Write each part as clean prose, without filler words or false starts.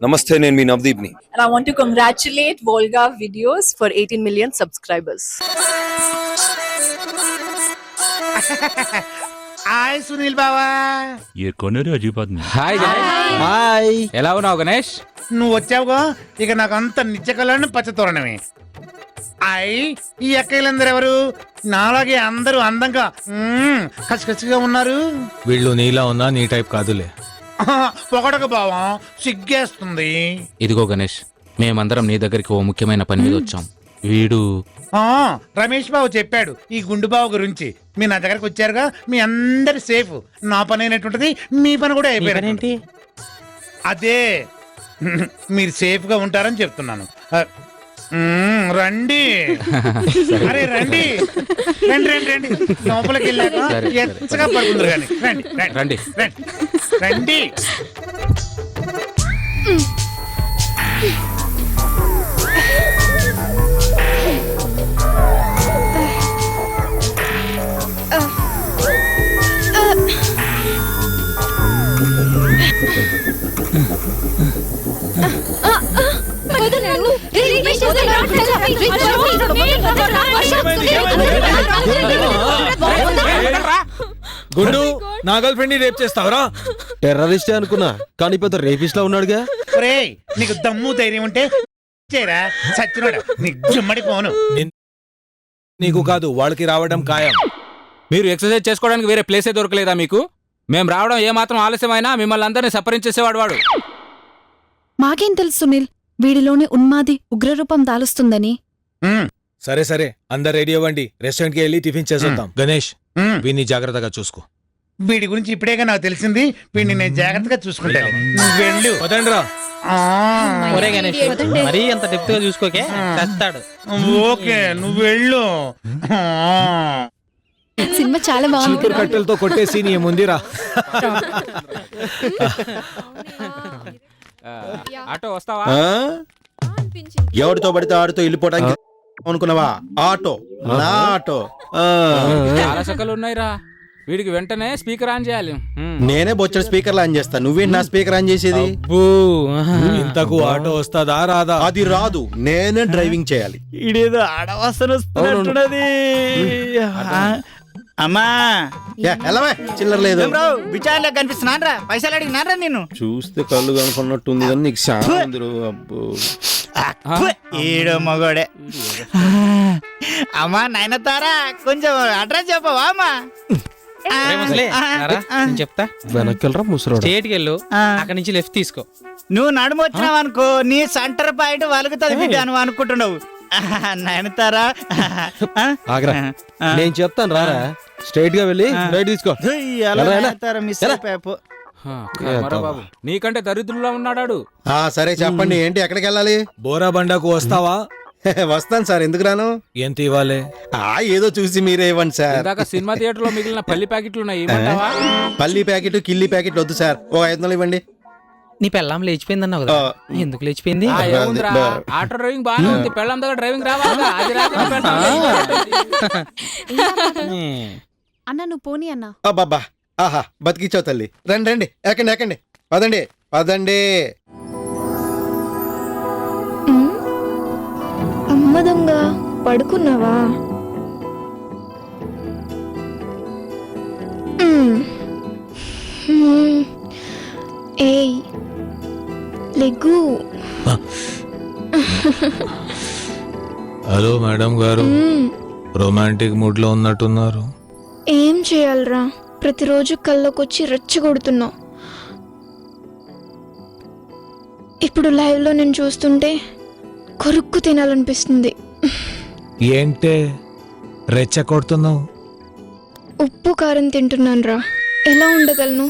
నమస్తే, నేను మీ నవదీప్ని. And I want to congratulate Volga Videos for 18 million subscribers. Hi Sunil బావా. ये कौन है रे अजीब आदमी? హాయ్ గణేష్. హాయ్, ఎలా ఉన్నావు గణేష్? నువ్వు వచ్చావుగా, ఇక నాకు అంత నిత్య కళ్యాణం పచ్చతోరణమే. ఈ అక్కలందరూ ఎవరు? నాలాగే అందరూ అందంగా కసికసిగా ఉన్నారు. వీళ్ళు నీలా ఉన్నా నీ టైప్ కాదులే. పొగడక బావా, సిగ్గేస్తుంది. ఇదిగో గణేష్, మేమందరం నీ దగ్గరికి ఓ ముఖ్యమైన పని మీద వచ్చాం. వీడు రమేష్ బాబు చెప్పాడు ఈ గుండు బాబు గురించి. మీ నా దగ్గరకు వచ్చారుగా, మీ అందరి సేఫ్. నా పని అయినట్టుంటది, మీ పని కూడా అయిపోయింది. అదే మీరు సేఫ్ గా ఉంటారని చెప్తున్నాను. రండి, అరే రండి రండి రండి రండి. లోపలికి వెళ్ళాక ఎంతగా పడుకుందరు కానీ రండి రండి రండి రండి. గుండు, నా గర్ల్ ఫ్రెండ్ ని రేప్ చేస్తావరా? టెర్రరిస్ట్ అనుకున్నా, కానీ పెద్ద రేపిస్ట్ లా ఉన్నాడుగా. నీకు దమ్ము ధైర్యం ఉంటే చేరా, సచ్చినోడా నిజమడిపోను. నీకు కాదు, వాళ్ళకి రావడం ఖాయం. మీరు ఎక్సర్సైజ్ చేసుకోవడానికి వేరే ప్లేసే దొరకలేదా మీకు? మేము రావడం ఏమాత్రం ఆలస్యమైనా మిమ్మల్ని అందరినీ సపరించేసేవాడు వాడు. మాకేం తెలుసు సునీల్, వీడిలోని ఉన్మాది ఉగ్రరూపం దాలుస్తుందని. సరే సరే, అందరు రెడీ అవ్వండి, రెస్టారెంట్ కి వెళ్ళి టిఫిన్ చేసేద్దాం. గణేష్, వీడిని జాగ్రత్తగా చూసుకో. వీడి గురించి ఇప్పుడేగా నాకు తెలిసింది. వీడిని నేను జాగ్రత్తగా చూసుకుంటాను. నువ్వు వెళ్ళు. వదండ్రా. మరీ అంత డెప్త్ గా చూసుకోకే, చేస్తాడు. ఓకే, నువ్వు వెళ్ళు. సినిమా చాలా బాగుంది. చీపురు కట్టెలతో కొట్టేసి నీ ముందిరా. ఆటో వస్తావా? ఎవరితో పడితే ఆడితో వెళ్ళిపోవడానికి అనుకున్నావా? ఆటో నా ఆటో. చాలా సకలు ఉన్నాయిరా. వీడికి వెంటనే స్పీకర్ ఆన్ చేయాలి. నేనే బొచ్చడి స్పీకర్ ఆన్ చేస్తా, నువ్వేంటి నా స్పీకర్ ఆన్ చేసేది? ఇంతకు ఆటో వస్తాదా రాదా? అది రాదు, నేనే డ్రైవింగ్ చేయాలి. ఇడేదో ఆడవాసన వస్తున్నది. అమ్మా చిల్లర లేదు. విచారణ కనిపిస్తున్నానరా, పైసలు అడిగినారా నేను? చూస్తే కళ్ళు కనుకున్నట్టుంది కానీ నీకు శాంతిరు. ఈడో మగోడే. అమ్మా నయనతారా, కొంచెం అడ్రస్ చెప్పవా అమ్మా? చెప్తా. వెనక్కి ముసరు స్టేట్కి వెళ్ళు, అక్కడి నుంచి లెఫ్ట్ తీసుకో. నువ్వు నడుము వచ్చినావు అనుకో, నీ సెంటర్ పాయింట్ వలుగుతుంది బిడ్డ నువ్వు అనుకుంటున్నావు. నయనతారా ఆగ్రా, నేను చెప్తాను రారా. స్ట్రైట్ గా వెళ్ళి రైట్ తీసుకో. బాబు, నీకంటే దరిద్రులా ఉన్నాడు. సరే చెప్పండి, ఏంటి ఎక్కడికి వెళ్ళాలి? బోరా బండకు వస్తావా? వస్తాను సార్, ఎందుకు రాను? ఎంత ఇవ్వాలి? ఏదో చూసి మీరే ఇవ్వండి సార్. ఇందాక సినిమా థియేటర్ లో మిగిలిన పల్లి ప్యాకెట్లు ఉన్నాయి. పల్లి ప్యాకెట్ కిల్లి ప్యాకెట్లు వద్దు సార్, ఓ 500 ఇవ్వండి. నీ పెళ్ళాం లేచిపోయిందన్న కదా, ఎందుకు లేచిపోయింది? ఆటో డ్రైవింగ్ బాగానే ఉంది, పెళ్ళాం దగ్గర డ్రైవింగ్ రావాలి. అన్న నువ్వు పోనీ అన్న. బాబా, ఆహా బతికిచ్చావు తల్లి. రండి రండి, ఎక్కండి ఎక్కండి, పదండి పదండి. అమ్మదంగా పడుకున్నావా? ఏయ్ లెగ్గు. హలో మేడం గారు, రొమాంటిక్ మూడ్ లో ఉన్నట్టున్నారు. ఏం చేయాలరా, ప్రతిరోజు కల్లోకొచ్చి రెచ్చగొడుతున్నావు. ఇప్పుడు లైవ్ లో నేను చూస్తుంటే కొరుక్కు తినాలనిపిస్తుంది. ఏంటే రెచ్చ కొడుతున్నావు? ఉప్పు కారం తింటున్నాను రా, ఎలా ఉండగలను?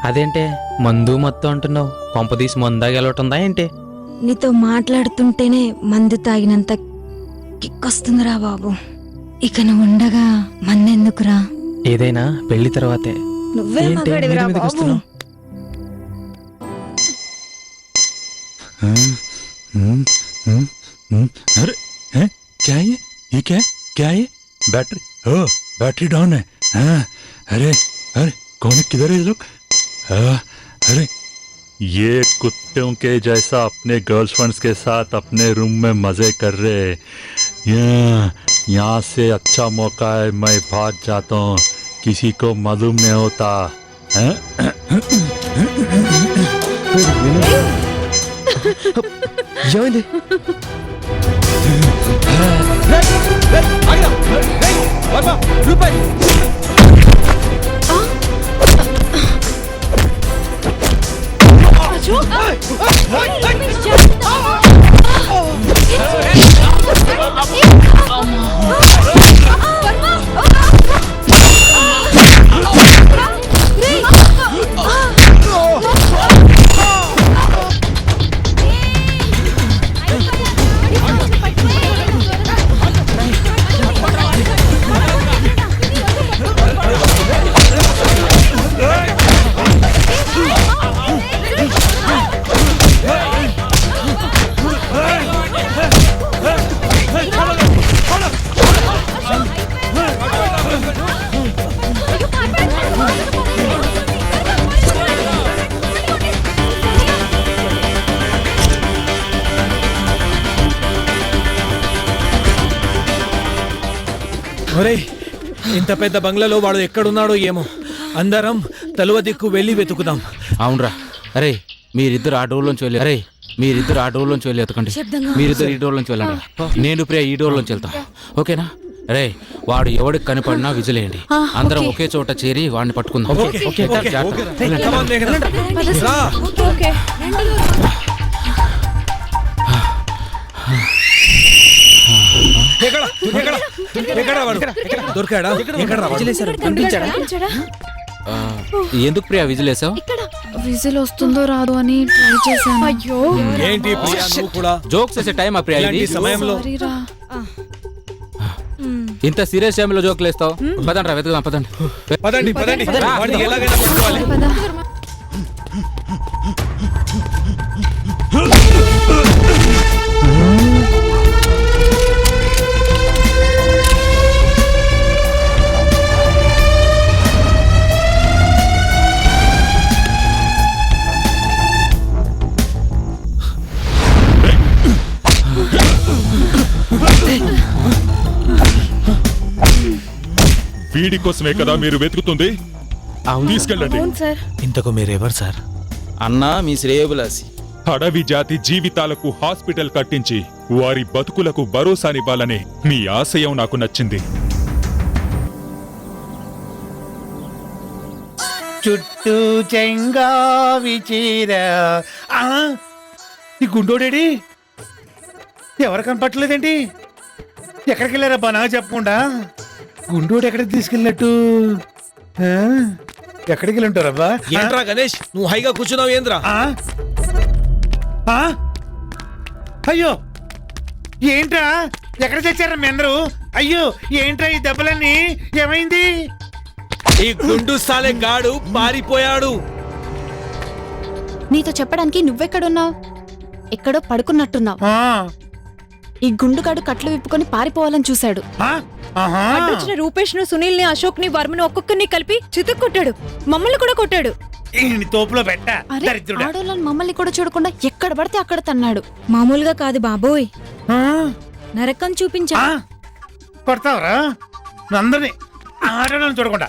అదేంటే మందు మొత్తం అంటున్నావు, కొంపదీసి మందా గెలవటుందా ఏంటి? నీతో మాట్లాడుతుంటేనే మందు తాగినంత కిక్కొస్తుందిరా బాబు. ఇక నువ్వు ఉండగా మందెందుకురా? ఏదైనా పెళ్లి తర్వాతే. నువ్వే మగాడివిరా బాబు. अरे हैं क्या ये क्या क्या ये बैटरी? ओ बैटरी डाउन है। हाँ अरे अरे कौन है, किधर है ये लोग? अरे ये कुत्तों के जैसा अपने गर्लफ्रेंड्स के साथ अपने रूम में मजे कर रहे। यहाँ से अच्छा मौका है, मैं भाग जाता हूँ, किसी को मालूम नहीं होता हैं? ఏమైంది? ఒరేయ్, ఇంత పెద్ద బంగ్లాలో వాడు ఎక్కడున్నాడో ఏమో. అందరం తలువ దిక్కు వెళ్ళి వెతుకుదాం. అవునరా. అరే మీరిద్దరు ఆ డోర్లోంచి వెళ్ళి, అరే మీరిద్దరు ఆ డోర్లోంచి వెళ్ళి ఎతకండి. మీరిద్దరు ఈ డోర్లోంచి వెళ్ళండి. నేను ప్రియ ఈ డోర్లోంచి వెళ్తాం. ఓకేనా? అరే వాడు ఎవడికి కనపడినా విజిలేయండి. అందరం ఒకే చోట చేరి వాడిని పట్టుకుందాం. Okay, okay, okay. Come on, మేఘన. రా. ఎక్కడ? ఎక్కడ? ఎక్కడ వాడు? దొరికాడా? ఎక్కడ రా వాడు? ఎందుకు ప్రియా విజిలేసావు? విజిల్ వస్తుందో రాదో అని ట్రై చేశాను. అయ్యో ఏంటి ప్రియా, నువ్వు కూడా జోక్స్ వేసే టైం ఆ ప్రియా ఇది? ఇలాంటి సమయంలో సారీరా. ఇంత సీరియస్ టైంలో జోకులు వేస్తావు? పదండి రా వెతుకుదాం, పదండి. పదండి, పదండి. వాడిని ఎలాగైనా పట్టుకోవాలి. పద. వీడి కోసమే కదా మీరు వెతుకుతుంది? తీసుకెళ్ళండి. ఇంతకు మీరెవరు సార్? అన్నా మీ శ్రేయబులాసి. అడవి జాతి జీవితాలకు హాస్పిటల్ కట్టించి వారి బతుకులకు భరోసానివ్వాలనే మీ ఆశయం నాకు నచ్చింది. చుట్టూ చెంగావి చీర. ఆ, ఈ గుండోడేడి? ఎవరు కనపట్టలేదేంటి? ఎక్కడికి వెళ్ళారబ్బా నాకు చెప్పకుండా? గుండోడు ఎక్కడికి తీసుకెళ్ళినట్టు? ఆ, ఎక్కడికి వెళ్ళి ఉంటారబ్బా? ఏంట్రా గణేష్, నువ్వు హైగా కూర్చున్నావు ఏంద్రా? ఆ? ఆ? అయ్యో ఏంట్రా, ఎక్కడ తెచ్చారా మీ అందరూ? అయ్యో ఏంట్రా ఈ దెబ్బలన్నీ? ఏమైంది? ఈ గుండు సాలే గాడు పారిపోయాడు. నీతో చెప్పడానికి నువ్వెక్కడున్నావు? ఎక్కడో పడుకున్నట్టున్నావు. ఆ, ఈ గుండుగాడు కట్లు విప్పుకొని పారిపోవాలని చూశాడు. ఆ, ఆహా. అడ్డొచ్చిన రూపేష్ ను, సునీల్ ని, అశోక్ ని, వర్మను ఒక్కొక్కరిని కలిపి చితక్ కొట్టాడు. మమ్మల్ని కూడా కొట్టాడు. ఈయన్ని తోపులో పెట్ట అరే దరిద్రుడా. ఆడోళ్ళని మమ్మల్ని కూడా చూడకుండా ఎక్కడ పడితే అక్కడ తన్నాడు. మామూలుగా కాదు బాబోయ్, ఆ, నరకం చూపించా. ఆ, కొడతావరా అందరినీ? ఆడోళ్ళని చూడకుండా